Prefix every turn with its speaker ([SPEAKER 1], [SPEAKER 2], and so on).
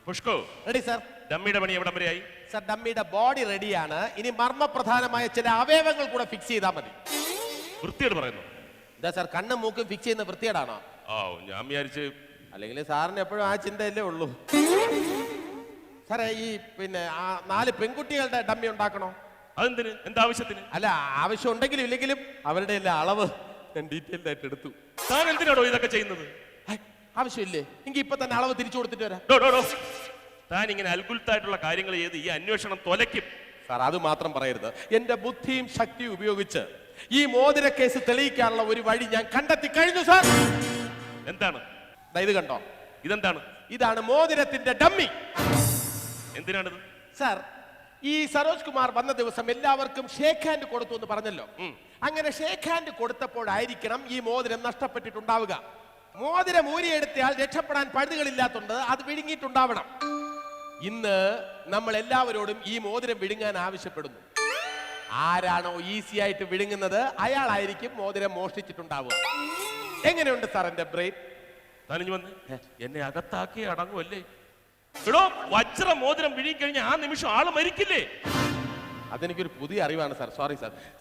[SPEAKER 1] പുഷ്കോ,
[SPEAKER 2] ready sir.
[SPEAKER 1] ഡമ്മിയുടെ പണി എവിടം വരെയായി?
[SPEAKER 2] സാർ, ഡമ്മിയുടെ ബോഡി റെഡിയാണ്. ഇനി മർമ്മപ്രധാനമായ ചില അവയവങ്ങൾ കൂടെ ഫിക്സ് ചെയ്താൽ മതി.
[SPEAKER 1] വൃത്തിയോട് പറയുന്നു.
[SPEAKER 2] എന്താ സാർ, കണ്ണും മൂക്കും ഫിക്സ് ചെയ്യുന്ന വൃത്തിയേടാണോ?
[SPEAKER 1] ആ, ഞാൻ വിചാരിച്ച്
[SPEAKER 2] അല്ലെങ്കിൽ സാറിന് എപ്പോഴും ആ ചിന്തയല്ലേ ഉള്ളൂ. സാറേ, ഈ പിന്നെ ആ 4 പെൺകുട്ടികളുടെ ഡമ്മി ഉണ്ടാക്കണോ?
[SPEAKER 1] അതെന്തിന്? എന്താവശ്യത്തിന്?
[SPEAKER 2] അല്ല, ആവശ്യം ഉണ്ടെങ്കിലും ഇല്ലെങ്കിലും അവരുടെ എല്ലാം അളവ് ഞാൻ ഡീറ്റെയിൽഡ് ആയിട്ട് എടുത്തു.
[SPEAKER 1] താൻ എന്തിനാണോ ഇതൊക്കെ ചെയ്യുന്നത്?
[SPEAKER 2] ആവശ്യമില്ലേ? എങ്കിൽ ഇപ്പൊ തന്നെ അളവ് തിരിച്ചു കൊടുത്തിട്ട് വരാം.
[SPEAKER 1] താൻ ഇങ്ങനെ അത്ഭുതമായിട്ടുള്ള കാര്യങ്ങൾ ചെയ്ത് ഈ അന്വേഷണം തൊലയ്ക്കും.
[SPEAKER 2] സാർ, അത് മാത്രം പറയരുത്. എന്റെ ബുദ്ധിയും ശക്തിയും ഉപയോഗിച്ച് ഈ മോതിര കേസ് തെളിയിക്കാനുള്ള ഒരു വഴി ഞാൻ കണ്ടെത്തി കഴിഞ്ഞു സാർ.
[SPEAKER 1] എന്താണ്
[SPEAKER 2] ഇത് കണ്ടോ?
[SPEAKER 1] ഇതെന്താണ്?
[SPEAKER 2] ഇതാണ് മോതിരത്തിന്റെ ഡമ്മി.
[SPEAKER 1] എന്തിനാണിത്?
[SPEAKER 2] സാർ, ഈ സരോജ് കുമാർ വന്ന ദിവസം എല്ലാവർക്കും ഷേക്ക് ഹാൻഡ് കൊടുത്തു എന്ന് പറഞ്ഞല്ലോ. അങ്ങനെ ഷേക്ക് ഹാൻഡ് കൊടുത്തപ്പോഴായിരിക്കണം ഈ മോതിരം നഷ്ടപ്പെട്ടിട്ടുണ്ടാവുക. മോതിരം ഊരിയെടുത്തയാൾ രക്ഷപ്പെടാൻ പഴുതുകളില്ലാത്തതുകൊണ്ട് അത് വിഴുങ്ങിയിട്ടുണ്ടാവണം. ഇന്ന് നമ്മൾ എല്ലാവരോടും ഈ മോതിരം വിഴുങ്ങാൻ ആവശ്യപ്പെടുന്നു. ആരാണോ ഈസി ആയിട്ട് വിഴുങ്ങുന്നത് അയാളായിരിക്കും മോതിരം മോഷ്ടിച്ചിട്ടുണ്ടാവുക. എങ്ങനെയുണ്ട് സാർ എന്റെ ബ്രെയിൻ?
[SPEAKER 1] താനിഞ്ഞു വന്ന് എന്നെ അകത്താക്കി അടങ്ങുമല്ലേ? എടോ, വജ്ര മോതിരം വിഴുങ്ങിക്കഴിഞ്ഞാൽ ആ നിമിഷം ആള് മരിക്കില്ലേ?
[SPEAKER 2] അതെനിക്കൊരു പുതിയ അറിവാണ് സാർ. Sorry sir.